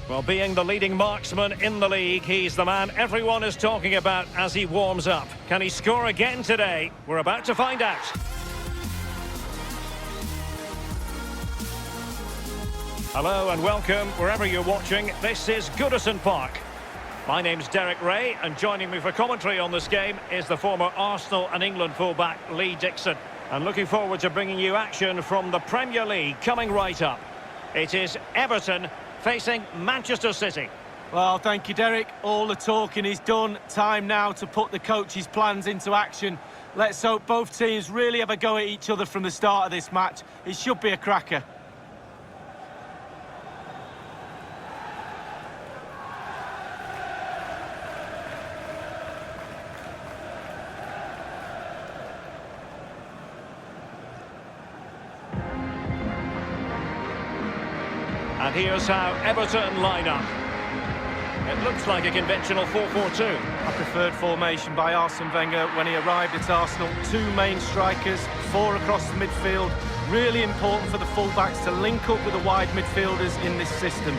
Well, being the leading marksman in the league, he's the man everyone is talking about as he warms up. Can he score again today? We're about to find out. Hello and welcome wherever you're watching. This is Goodison Park. My name's Derek Ray, and joining me for commentary on this game is the former Arsenal and England fullback Lee Dixon. And looking forward to bringing you action from the Premier League coming right up. It is Everton facing Manchester City. Well, thank you, Derek. All the talking is done. Time now to put the coach's plans into action. Let's hope both teams really have a go at each other from the start of this match. It should be a cracker. And here's how Everton line up. It looks like a conventional 4-4-2. A preferred formation by Arsene Wenger when he arrived at Arsenal. Two main strikers, four across the midfield. Really important for the fullbacks to link up with the wide midfielders in this system.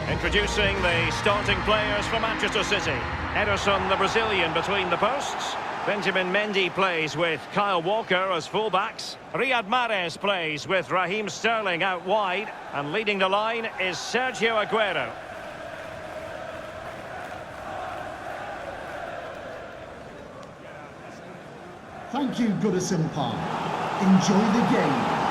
Introducing the starting players for Manchester City. Ederson, the Brazilian, between the posts. Benjamin Mendy plays with Kyle Walker as fullbacks. Riyad Mahrez plays with Raheem Sterling out wide. And leading the line is Sergio Aguero. Thank you, Goodison Park. Enjoy the game.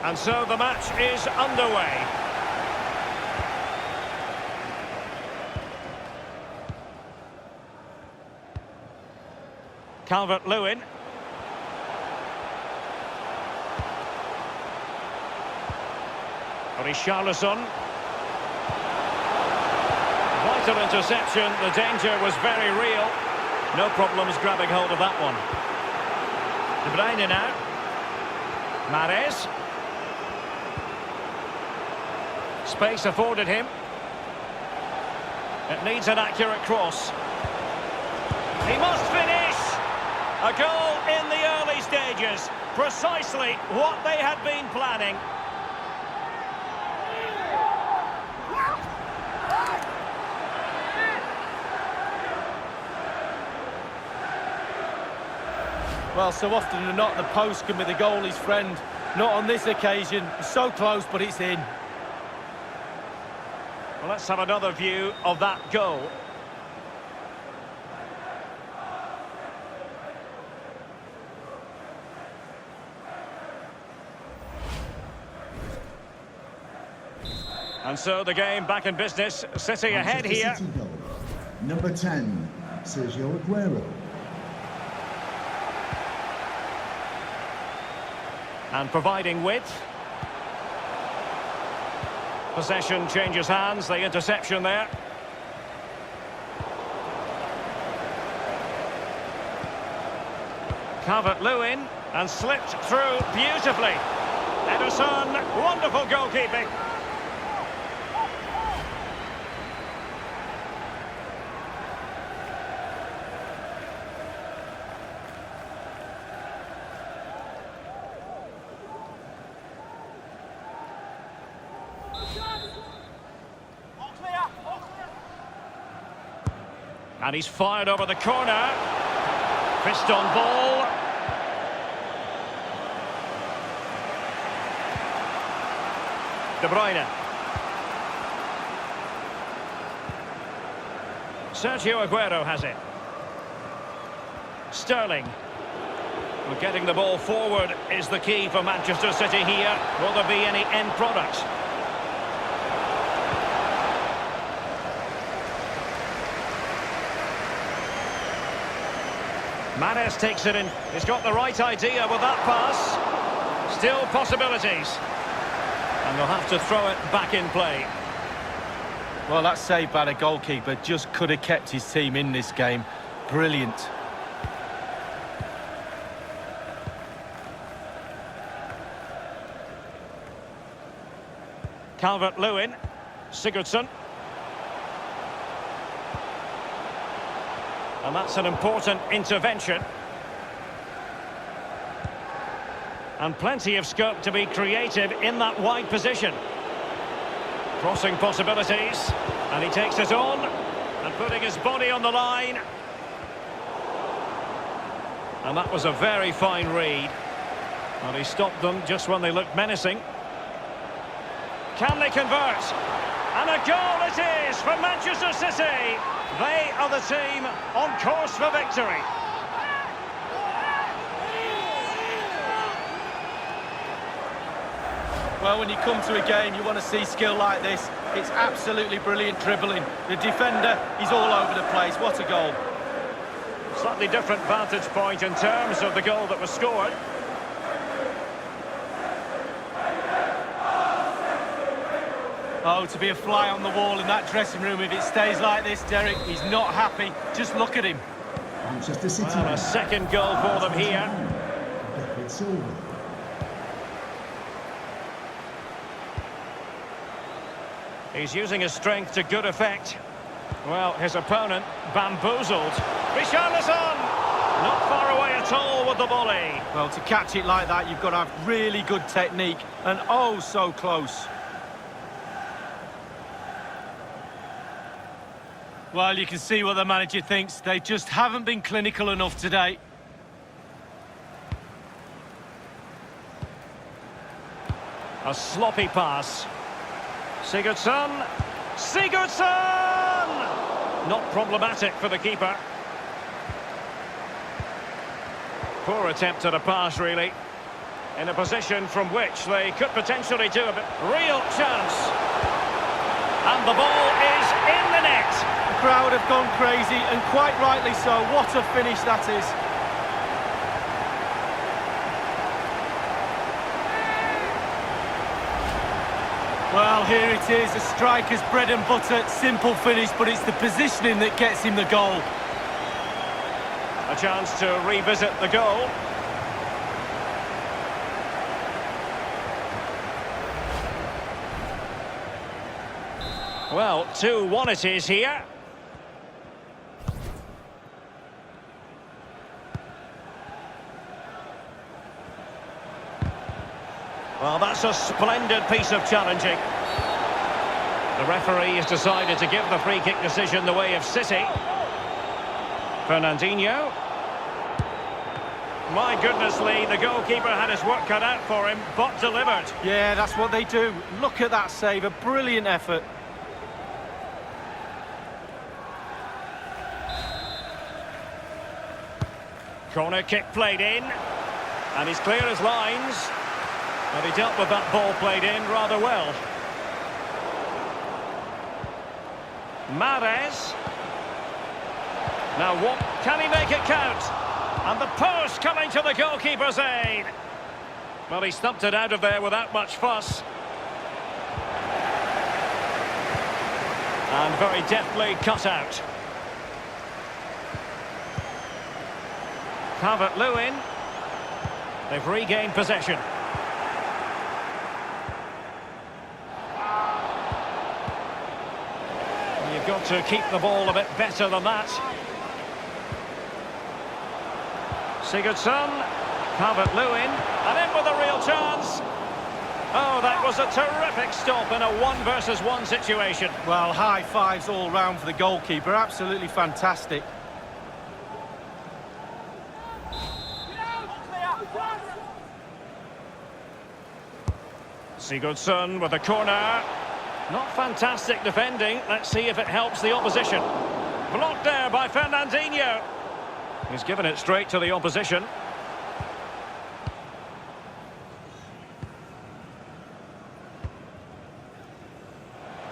And so the match is underway. Calvert-Lewin. Richarlison. Vital interception. The danger was very real. No problems grabbing hold of that one. De Bruyne now. Mahrez. Space afforded him. It needs an accurate cross. He must finish! A goal in the early stages. Precisely what they had been planning. Well, so often than not, the post can be the goalie's friend. Not on this occasion. So close, but it's in. Well, let's have another view of that goal. And so the game back in business. City ahead here. City goal. Number 10, Sergio Aguero. And providing width. Possession changes hands, the interception there. Calvert-Lewin, and slipped through beautifully. Ederson, wonderful goalkeeping. And he's fired over the corner. Fist on ball. De Bruyne. Sergio Aguero has it. Sterling. Well, getting the ball forward is the key for Manchester City here. Will there be any end product? Mahrez takes it in. He's got the right idea with that pass. Still possibilities. And they'll have to throw it back in play. Well, that save by the goalkeeper just could have kept his team in this game. Brilliant. Calvert-Lewin. Sigurdsson. And that's an important intervention. And plenty of scope to be creative in that wide position. Crossing possibilities. And he takes it on. And putting his body on the line. And that was a very fine read. And he stopped them just when they looked menacing. Can they convert? And a goal it is for Manchester City. They are the team on course for victory. Well, when you come to a game, you want to see skill like this. It's absolutely brilliant dribbling. The defender, he's all over the place. What a goal. Slightly different vantage point in terms of the goal that was scored. Oh, to be a fly on the wall in that dressing room if it stays like this, Derek. He's not happy. Just look at him. Manchester City. Well, a second goal for them here. It's over. He's using his strength to good effect. Well, his opponent bamboozled. Richarlison! Not far away at all with the volley. Well, to catch it like that, you've got to have really good technique. And oh, so close. Well, you can see what the manager thinks. They just haven't been clinical enough today. A sloppy pass. Sigurdsson! Sigurdsson! Not problematic for the keeper. Poor attempt at a pass, really. In a position from which they could potentially do a bit. Real chance. And the ball is in the net. The crowd have gone crazy, and quite rightly so. What a finish that is. Well, here it is, a striker's bread and butter, simple finish, but it's the positioning that gets him the goal. A chance to revisit the goal. Well, 2-1 it is here. Well, that's a splendid piece of challenging. The referee has decided to give the free kick decision the way of City. Fernandinho. My goodness, Lee, the goalkeeper had his work cut out for him, but delivered. Yeah, that's what they do. Look at that save, a brilliant effort. Corner kick played in. And he's clear his lines. And he dealt with that ball played in rather well. Mahrez. Now what? Can he make it count? And the post coming to the goalkeeper's aid. Well, he stumped it out of there without much fuss. And very deftly cut out. Calvert-Lewin. They've regained possession. You've got to keep the ball a bit better than that. Sigurdsson, Calvert-Lewin, and in with a real chance. Oh, that was a terrific stop in a 1-versus-1 situation. Well, high fives all round for the goalkeeper, absolutely fantastic. Sigurdsson with a corner. Not fantastic defending. Let's see if it helps the opposition. Blocked there by Fernandinho. He's given it straight to the opposition.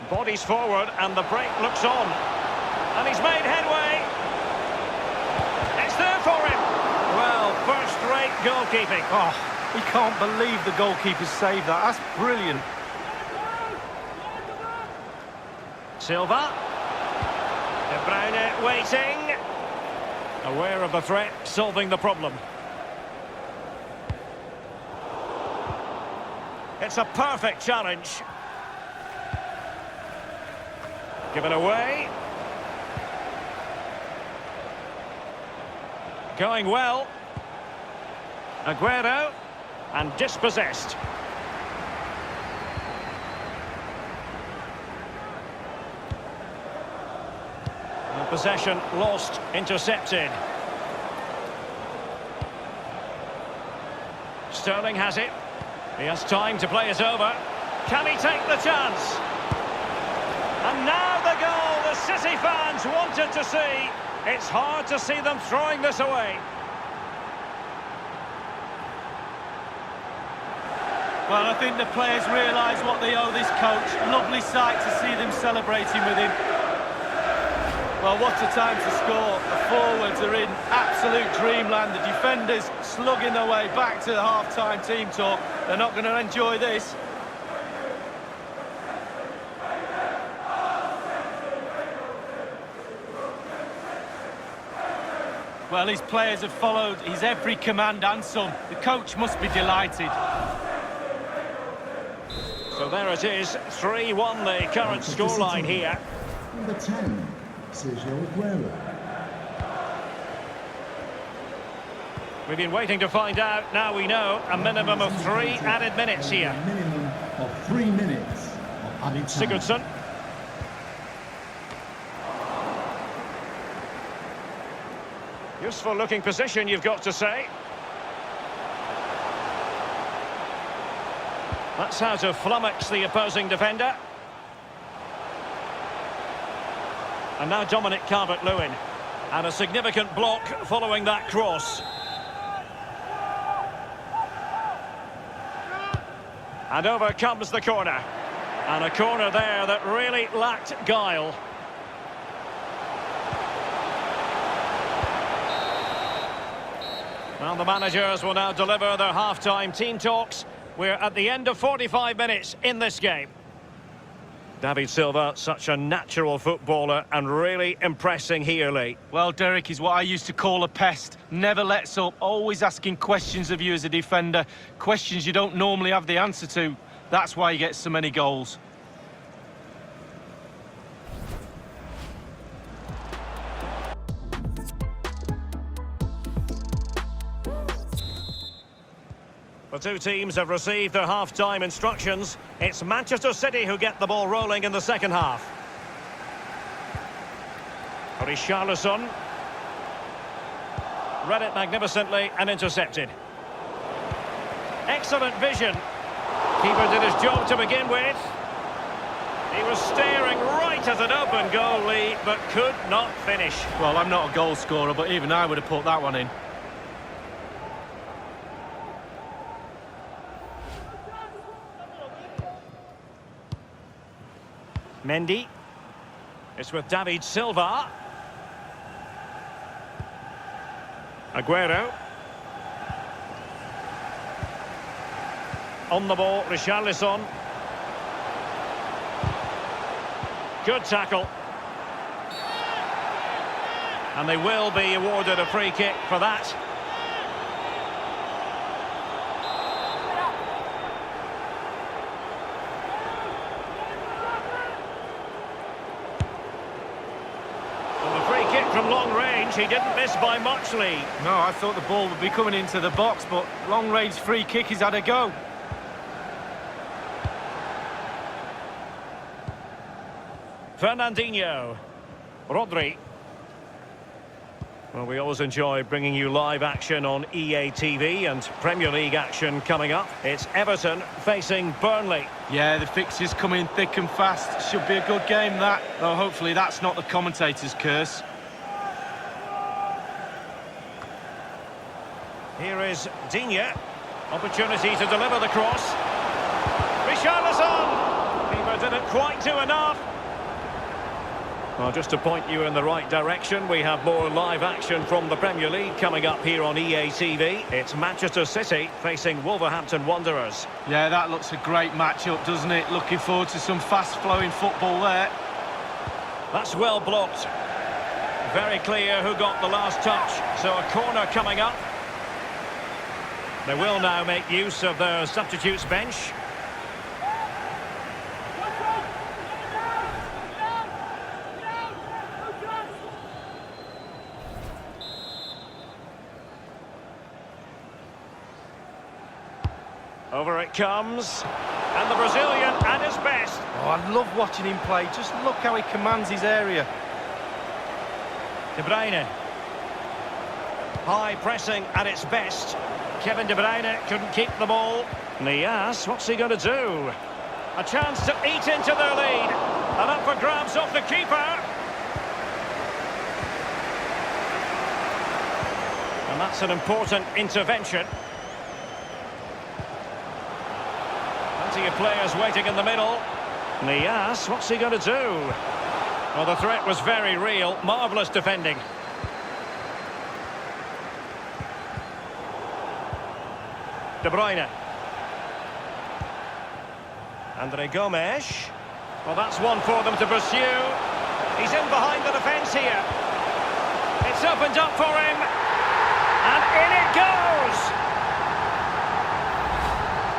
Bodies forward and the break looks on. And he's made headway. It's there for him. Well, first-rate goalkeeping. Oh, he can't believe the goalkeeper saved that. That's brilliant. Silva. De Bruyne waiting. Aware of the threat, solving the problem. It's a perfect challenge. Given away. Going well. Aguero. And dispossessed. And possession lost, intercepted. Sterling has it. He has time to play it over. Can he take the chance? And now the goal the City fans wanted to see. It's hard to see them throwing this away. Well, I think the players realise what they owe this coach. Lovely sight to see them celebrating with him. Well, what a time to score. The forwards are in absolute dreamland. The defenders slugging their way back to the half-time team talk. They're not going to enjoy this. Well, his players have followed his every command and some. The coach must be delighted. So there it is, 3-1 the current scoreline here. Number 10, Sergio Aguero. We've been waiting to find out, now we know, a minimum of 3 added minutes here. A minimum of 3 minutes of added time. Sigurdsson. Useful looking position, you've got to say. That's how to flummox the opposing defender. And now Dominic Calvert-Lewin. And a significant block following that cross. And over comes the corner. And a corner there that really lacked guile. Well, the managers will now deliver their half-time team talks. We're at the end of 45 minutes in this game. David Silva, such a natural footballer and really impressing here, Lee. Well, Derek, he's what I used to call a pest. Never lets up, always asking questions of you as a defender. Questions you don't normally have the answer to. That's why he gets so many goals. The two teams have received their half-time instructions. It's Manchester City who get the ball rolling in the second half. Richarlison. Read it magnificently and intercepted. Excellent vision. Keeper did his job to begin with. He was staring right at an open goal, Lee, but could not finish. Well, I'm not a goal scorer, but even I would have put that one in. Mendy. It's with David Silva. Aguero. On the ball, Richarlison. Good tackle. And they will be awarded a free kick for that. From long range, he didn't miss by much, Lee. No, I thought the ball would be coming into the box, but long-range free kick, he's had a go. Fernandinho. Rodri. Well, we always enjoy bringing you live action on EA TV and Premier League action coming up. It's Everton facing Burnley. Yeah, the fixtures come in thick and fast. Should be a good game, that. Though hopefully that's not the commentator's curse. Here is Digne. Opportunity to deliver the cross. Richarlison! Keeper didn't quite do enough. Well, just to point you in the right direction, we have more live action from the Premier League coming up here on EA TV. It's Manchester City facing Wolverhampton Wanderers. Yeah, that looks a great match-up, doesn't it? Looking forward to some fast-flowing football there. That's well blocked. Very clear who got the last touch. So a corner coming up. They will now make use of their substitutes bench. Over it comes. And the Brazilian at his best. Oh, I love watching him play. Just look how he commands his area. De Bruyne. High pressing at its best. Kevin De Bruyne couldn't keep the ball. Nias, what's he going to do? A chance to eat into their lead. And up for grabs off the keeper. And that's an important intervention. Plenty of players waiting in the middle. Nias, what's he going to do? Well, the threat was very real. Marvellous defending. De Bruyne. Andre Gomes. Well, that's one for them to pursue. He's in behind the defence here. It's opened up for him. And in it goes!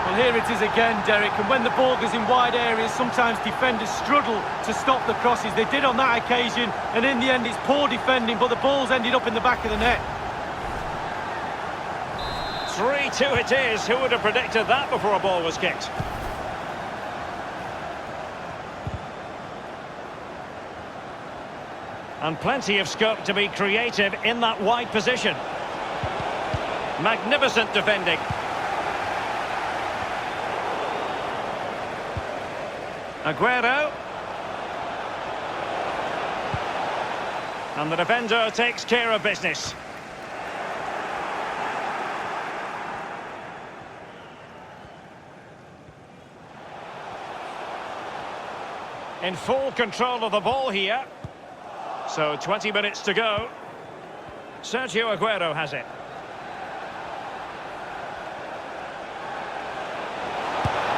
Well, here it is again, Derek, and when the ball goes in wide areas, sometimes defenders struggle to stop the crosses. They did on that occasion, and in the end it's poor defending, but the ball's ended up in the back of the net. 3-2 it is. Who would have predicted that before a ball was kicked? And plenty of scope to be creative in that wide position. Magnificent defending. Aguero. And the defender takes care of business. In full control of the ball here. So 20 minutes to go. Sergio Aguero has it.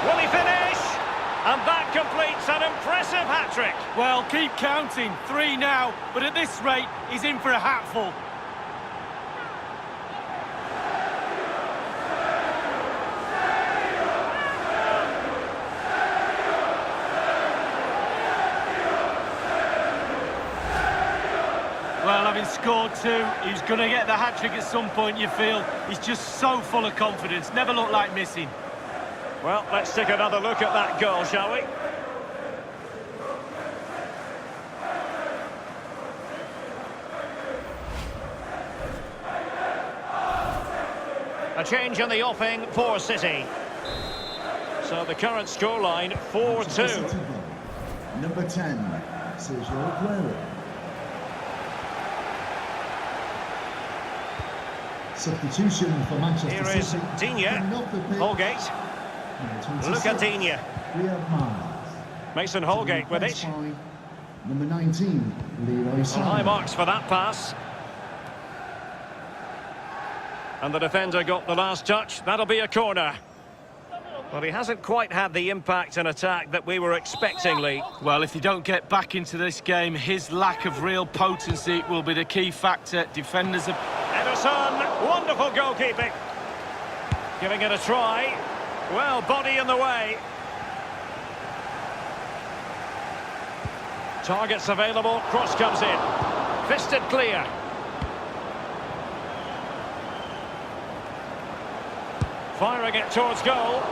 Will he finish? And that completes an impressive hat-trick. Well, keep counting. 3 now, but at this rate, he's in for a hatful. Well, having scored 2, he's going to get the hat-trick at some point, you feel. He's just so full of confidence, never looked like missing. Well, let's take another look at that goal, shall we? A change in the offing for City. So the current scoreline, 4-2. Number 10, Sergio Aguero. Substitution for Manchester Here is City. Digne. Holgate. Look at Digne. Mason Holgate with it. Number 19, Leroy Sané. High marks for that pass. And the defender got the last touch. That'll be a corner. Well, he hasn't quite had the impact and attack that we were expecting, Lee. Well, if you don't get back into this game, his lack of real potency will be the key factor. Defenders have... Ederson, wonderful goalkeeping. Giving it a try. Well, body in the way. Targets available, cross comes in. Fisted clear. Firing it towards goal.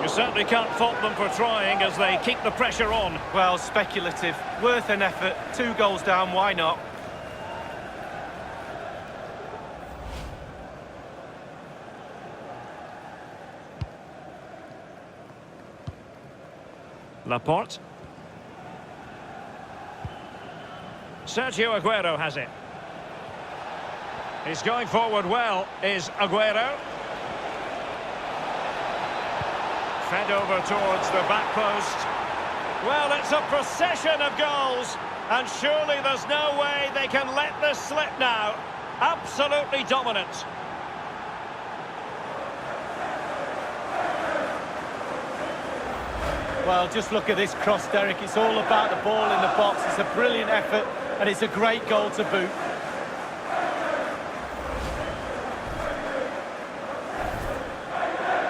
You certainly can't fault them for trying as they keep the pressure on. Well, speculative. Worth an effort. 2 goals down, why not? Laporte. Sergio Aguero has it. He's going forward well, is Aguero. Fed over towards the back post. Well, it's a procession of goals, and surely there's no way they can let this slip now. Absolutely dominant. Well, just look at this cross, Derek. It's all about the ball in the box. It's a brilliant effort, and it's a great goal to boot.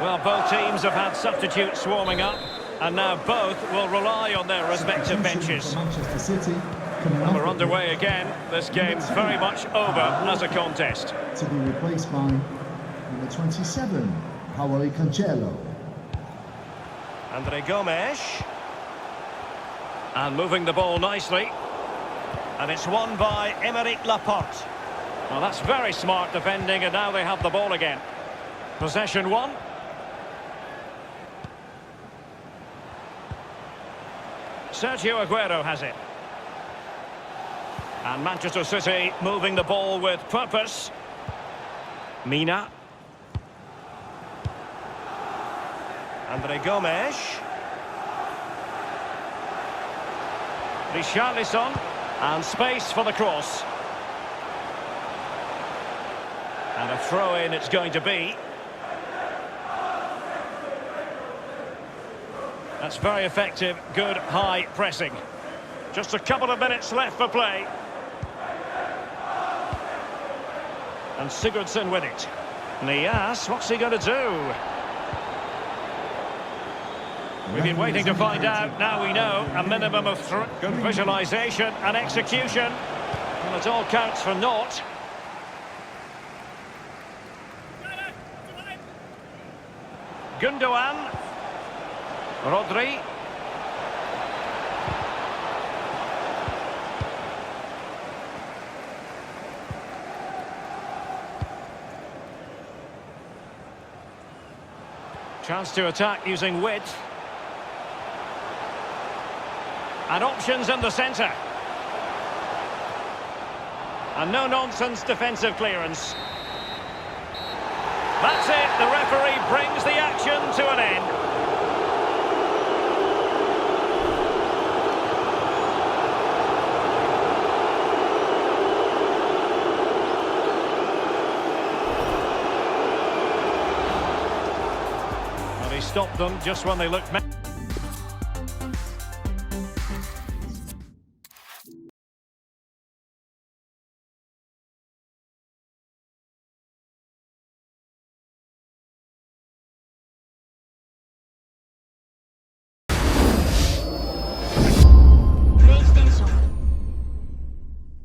Well, both teams have had substitutes swarming up, and now both will rely on their respective benches. Manchester City And we're underway again. This game's very much over as a contest. to be replaced by number 27, Paulo Cancelo. Andre Gomes. And moving the ball nicely. And it's won by Aymeric Laporte. Well, that's very smart defending, and now they have the ball again. Possession one. Sergio Aguero has it. And Manchester City moving the ball with purpose. Mina. Andre Gomes. Richarlison. And space for the cross. And a throw-in it's going to be. That's very effective, good high pressing. Just a couple of minutes left for play. And Sigurdsson with it. Nias, what's he going to do? We've been waiting to find out. Now we know. A minimum of good visualisation and execution. And it all counts for naught. Gundogan. Rodri. Chance to attack using width. And options in the centre. And no-nonsense defensive clearance. That's it. The referee brings the action to an end. Well, he stopped them just when they looked...